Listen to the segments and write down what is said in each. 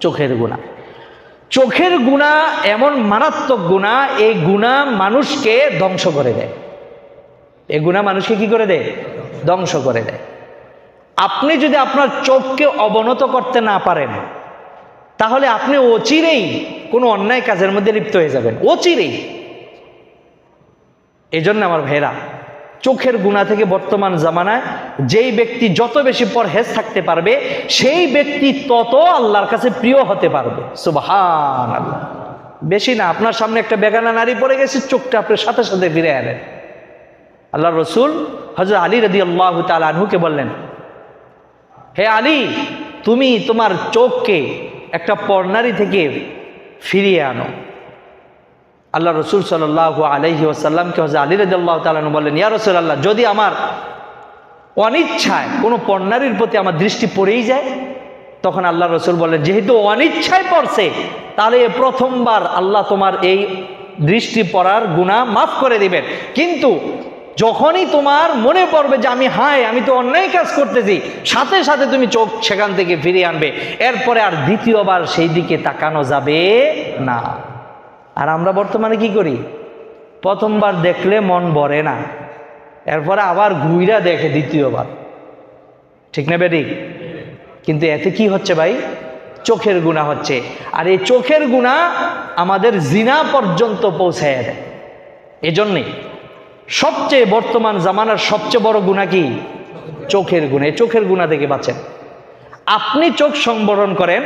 চোখের গুনাহ। চোখের গুনাহ এমন মারাত্মক গুনাহ, এই গুনাহ মানুষকে ধ্বংস করে দেয়। এই গুনাহ মানুষকে কি করে দেয়? ধ্বংস করে দেয়। আপনি যদি আপনার চোখকে অবনত করতে না পারেন, তাহলে আপনি অচিরেই কোনো অন্যায় কাজের মধ্যে লিপ্ত হয়ে যাবেন, অচিরেই। এই জন্য আমার ভাইরা, চোখের গুনাহ থেকে বর্তমান জামানায় যেই ব্যক্তি যত বেশি পরহেজ থাকতে পারবে, সেই ব্যক্তি তত আল্লাহর কাছে প্রিয় হতে পারবে। সুবহানাল্লাহ। বেশি না, আপনার সামনে একটা বেগানা নারী পড়ে গেছে, চোখটা আপনার সাথে সাথে ফিরে আনেন। আল্লাহ রসুল হযরত আলী রাদিয়াল্লাহু তাআলা আনহুকে বললেন, হে আলী, তুমি তোমার চোখকে একটা পরনারী থেকে ফিরিয়ে আনো। আল্লাহ রসুল সাল্লাল্লাহু আলাইহি ওয়াসাল্লামকে হযরত আলী রাদিয়াল্লাহু তাআলা আনহু বললেন, ইয়া রাসূলুল্লাহ, যদি আমার অনিচ্ছায় কোনো পরনারীর প্রতি আমার দৃষ্টি পড়েই যায়, তখন আল্লাহ রসুল বললেন, যেহেতু অনিচ্ছায় পড়ছে, তাহলে প্রথমবার আল্লাহ তোমার এই দৃষ্টি পড়ার গুনাহ মাফ করে দিবেন। কিন্তু যখনই তোমার মনে পড়বে যে আমি তো অন্যায় কাজ করতেছি, সাথে সাথে তুমি চোখ সেখান থেকে ফিরিয়ে আনবে। এরপরে আর দ্বিতীয়বার সেই দিকে তাকানো যাবে না। আর আমরা বর্তমানে কি করি? প্রথমবার দেখলে মন ভরে না, এরপরে আবার ঘুইরা দেখে দ্বিতীয়বার। ঠিক না বেঠিক? কিন্তু এতে কি হচ্ছে ভাই? চোখের গুনাহ হচ্ছে। আর এই চোখের গুনাহ আমাদের জিনা পর্যন্ত পৌঁছায় দেয়। এজন্যে সবচেয়ে বর্তমান জামানার সবচেয়ে বড় গুনাহ কি? চোখের গুনাহ। এই চোখের গুনাহ থেকে বাঁচেন। আপনি চোখ সংবরণ করেন,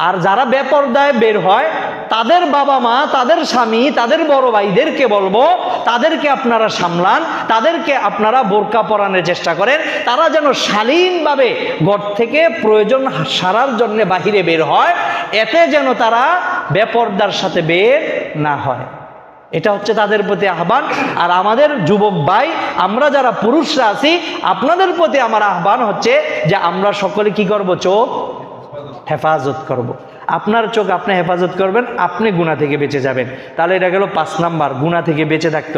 আর যারা বেপরদায় বের হয়, তাদের বাবা মা, তাদের স্বামী, তাদের বড় ভাইদেরকে বলবো, তাদেরকে আপনারা সামলান, তাদেরকে আপনারা বোরকা পরানোর চেষ্টা করেন, তারা যেন শালীনভাবে ঘর থেকে প্রয়োজন সারার জন্য বাহিরে বের হয়, এতে যেন তারা বেপরদার সাথে বের না হয়। এটা হচ্ছে তাদের প্রতি আহ্বান। আর আমাদের যুবক ভাই, আমরা যারা পুরুষরা আছি, আপনাদের প্রতি আমার আহ্বান হচ্ছে যে আমরা সকলে কি করব? চোখ হেফাজত করব। আপনার চোখ আপনি হেফাজত করবেন, আপনি গুনাহ থেকে বেঁচে যাবেন। তাহলে এটা গেল 5 নাম্বার, গুনাহ থেকে বেঁচে থাকতে।